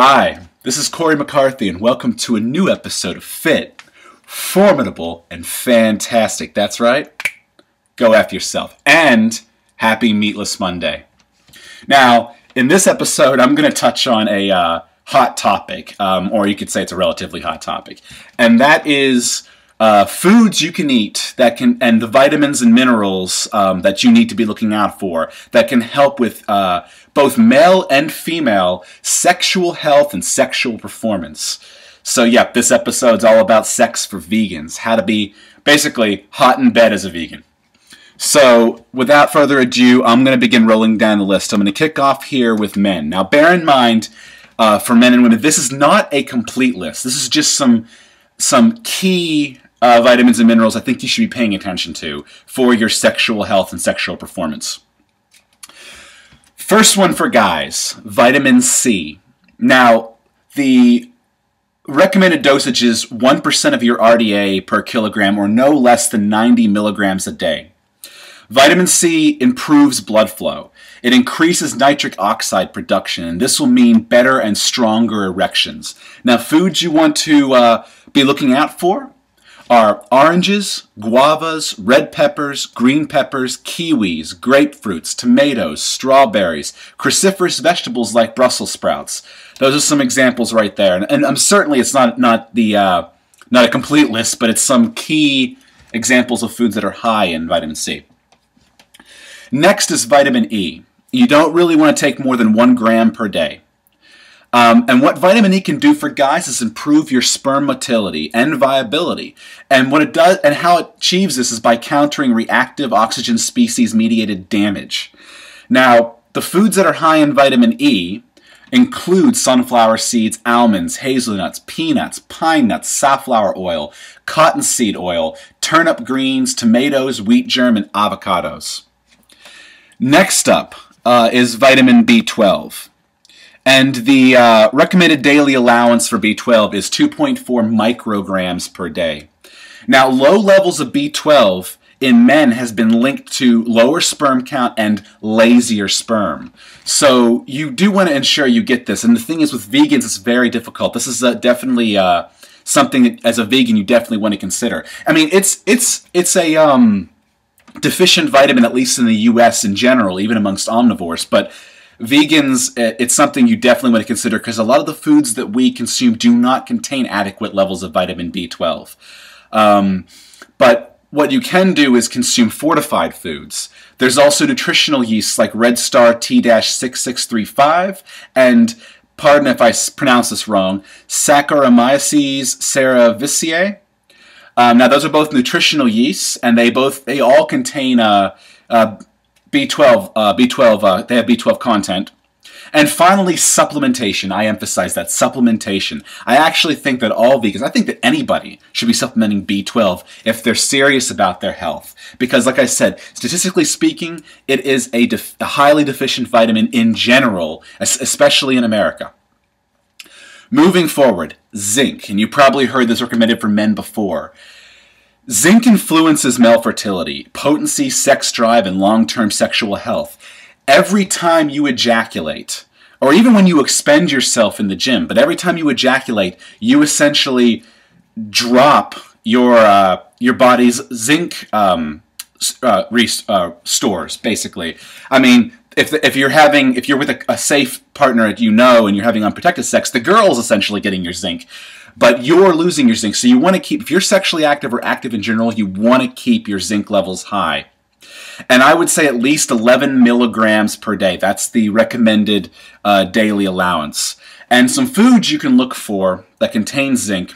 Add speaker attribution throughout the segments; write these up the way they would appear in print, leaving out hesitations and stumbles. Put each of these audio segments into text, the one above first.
Speaker 1: Hi, this is Cory McCarthy, and welcome to a new episode of Fit, Formidable, and Fantastic. That's right. Go after yourself. And happy Meatless Monday. Now, in this episode, I'm going to touch on a hot topic, or you could say it's a relatively hot topic, and that is foods you can eat that can, and the vitamins and minerals that you need to be looking out for that can help with both male and female sexual health and sexual performance. So yeah, this episode's all about sex for vegans, how to be basically hot in bed as a vegan. So without further ado, I'm going to begin rolling down the list. I'm going to kick off here with men. Now bear in mind, for men and women, this is not a complete list. This is just some key vitamins and minerals I think you should be paying attention to for your sexual health and sexual performance. First one for guys, vitamin C. Now, the recommended dosage is 1% of your RDA per kilogram or no less than 90 milligrams a day. Vitamin C improves blood flow. It increases nitric oxide production, and this will mean better and stronger erections. Now, foods you want to be looking out for are oranges, guavas, red peppers, green peppers, kiwis, grapefruits, tomatoes, strawberries, cruciferous vegetables like Brussels sprouts. Those are some examples right there. And certainly it's not a complete list, but it's some key examples of foods that are high in vitamin C. Next is vitamin E. You don't really want to take more than 1 gram per day. And what vitamin E can do for guys is improve your sperm motility and viability. And what it does, and how it achieves this, is by countering reactive oxygen species-mediated damage. Now, the foods that are high in vitamin E include sunflower seeds, almonds, hazelnuts, peanuts, pine nuts, safflower oil, cottonseed oil, turnip greens, tomatoes, wheat germ, and avocados. Next up is vitamin B12. And the recommended daily allowance for B12 is 2.4 micrograms per day. Now, low levels of B12 in men has been linked to lower sperm count and lazier sperm. So you do want to ensure you get this. And the thing is, with vegans, it's very difficult. This is definitely something that, as a vegan, you definitely want to consider. I mean, it's a deficient vitamin, at least in the U.S. in general, even amongst omnivores, but vegans, it's something you definitely want to consider because a lot of the foods that we consume do not contain adequate levels of vitamin B12. But what you can do is consume fortified foods. There's also nutritional yeasts like Red Star T-6635 and, pardon if I pronounce this wrong, Saccharomyces cerevisiae. Now those are both nutritional yeasts, and they all contain B12. They have B12 content. And finally, supplementation. I emphasize that, supplementation. I actually think that all vegans, I think that anybody should be supplementing B12 if they're serious about their health. Because like I said, statistically speaking, it is a highly deficient vitamin in general, especially in America. Moving forward, zinc. And you probably heard this recommended for men before. Zinc influences male fertility, potency, sex drive, and long-term sexual health. Every time you ejaculate, or even when you expend yourself in the gym, but every time you ejaculate, you essentially drop your body's zinc stores, basically. I mean, if you're with a safe partner that you know and you're having unprotected sex, the girl's essentially getting your zinc. But you're losing your zinc, so you want to keep, if you're sexually active or active in general, you want to keep your zinc levels high. And I would say at least 11 milligrams per day. That's the recommended daily allowance. And some foods you can look for that contain zinc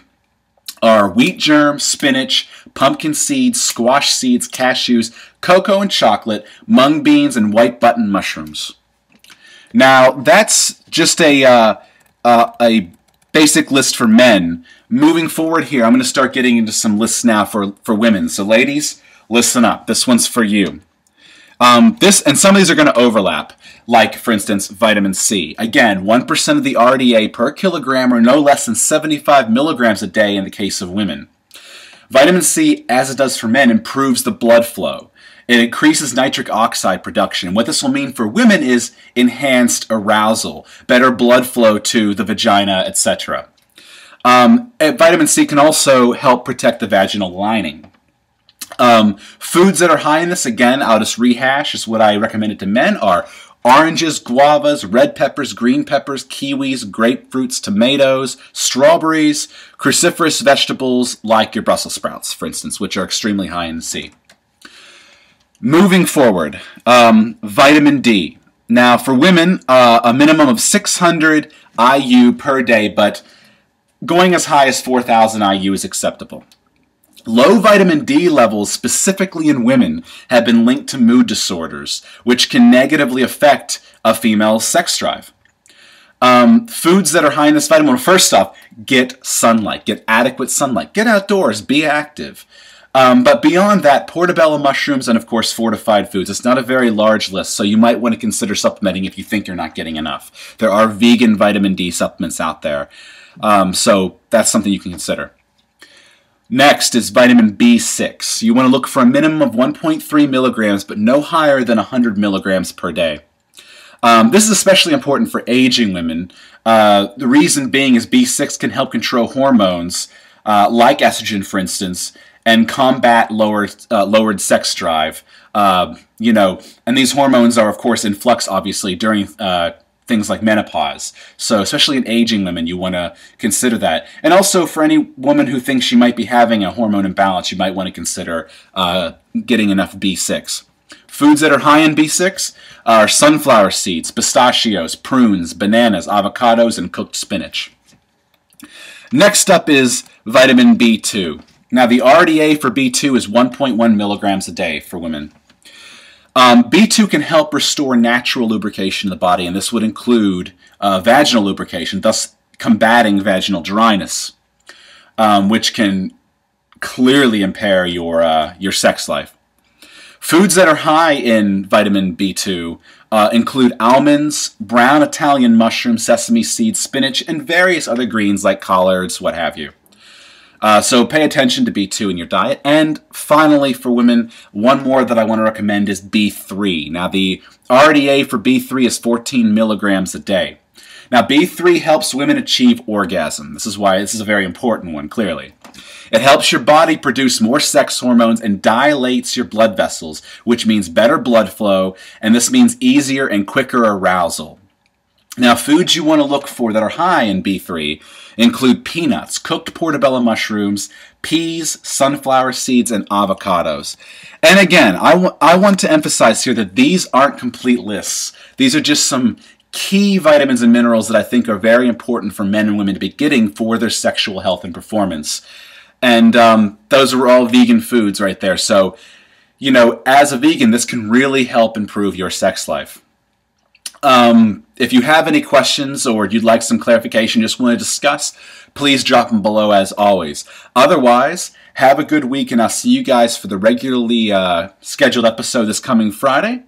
Speaker 1: are wheat germ, spinach, pumpkin seeds, squash seeds, cashews, cocoa and chocolate, mung beans, and white button mushrooms. Now, that's just a basic list for men. Moving forward here, I'm going to start getting into some lists now for women. So ladies, listen up. This one's for you. And some of these are going to overlap. Like, for instance, vitamin C. Again, 1% of the RDA per kilogram or no less than 75 milligrams a day in the case of women. Vitamin C, as it does for men, improves the blood flow. It increases nitric oxide production. And what this will mean for women is enhanced arousal, better blood flow to the vagina, etc. Vitamin C can also help protect the vaginal lining. Foods that are high in this, again, I'll just rehash, is what I recommended to men, are oranges, guavas, red peppers, green peppers, kiwis, grapefruits, tomatoes, strawberries, cruciferous vegetables like your Brussels sprouts, for instance, which are extremely high in C. Moving forward, vitamin D. Now, for women, a minimum of 600 IU per day, but going as high as 4,000 IU is acceptable. Low vitamin D levels, specifically in women, have been linked to mood disorders, which can negatively affect a female's sex drive. Foods that are high in this vitamin, well, first off, get sunlight, get adequate sunlight, get outdoors, be active. But beyond that, portobello mushrooms and, of course, fortified foods. It's not a very large list, so you might want to consider supplementing if you think you're not getting enough. There are vegan vitamin D supplements out there, so that's something you can consider. Next is vitamin B6. You want to look for a minimum of 1.3 milligrams, but no higher than 100 milligrams per day. This is especially important for aging women. The reason being is B6 can help control hormones, like estrogen, for instance, and combat lowered sex drive. And these hormones are, of course, in flux, obviously, during things like menopause. So especially in aging women, you want to consider that. And also for any woman who thinks she might be having a hormone imbalance, you might want to consider getting enough B6. Foods that are high in B6 are sunflower seeds, pistachios, prunes, bananas, avocados, and cooked spinach. Next up is vitamin B2. Now the RDA for B2 is 1.1 milligrams a day for women. B2 can help restore natural lubrication in the body, and this would include vaginal lubrication, thus combating vaginal dryness, which can clearly impair your sex life. Foods that are high in vitamin B2 include almonds, brown Italian mushrooms, sesame seeds, spinach, and various other greens like collards, what have you. So pay attention to B2 in your diet. And finally, for women, one more that I want to recommend is B3. Now, the RDA for B3 is 14 milligrams a day. Now, B3 helps women achieve orgasm. This is why this is a very important one, clearly. It helps your body produce more sex hormones and dilates your blood vessels, which means better blood flow, and this means easier and quicker arousal. Now, foods you want to look for that are high in B3 include peanuts, cooked portobello mushrooms, peas, sunflower seeds, and avocados. And again, I want to emphasize here that these aren't complete lists. These are just some key vitamins and minerals that I think are very important for men and women to be getting for their sexual health and performance. And those are all vegan foods right there. So, as a vegan, this can really help improve your sex life. If you have any questions or you'd like some clarification, just want to discuss, please drop them below as always. Otherwise, have a good week, and I'll see you guys for the regularly scheduled episode this coming Friday.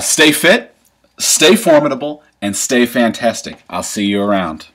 Speaker 1: Stay fit, stay formidable, and stay fantastic. I'll see you around.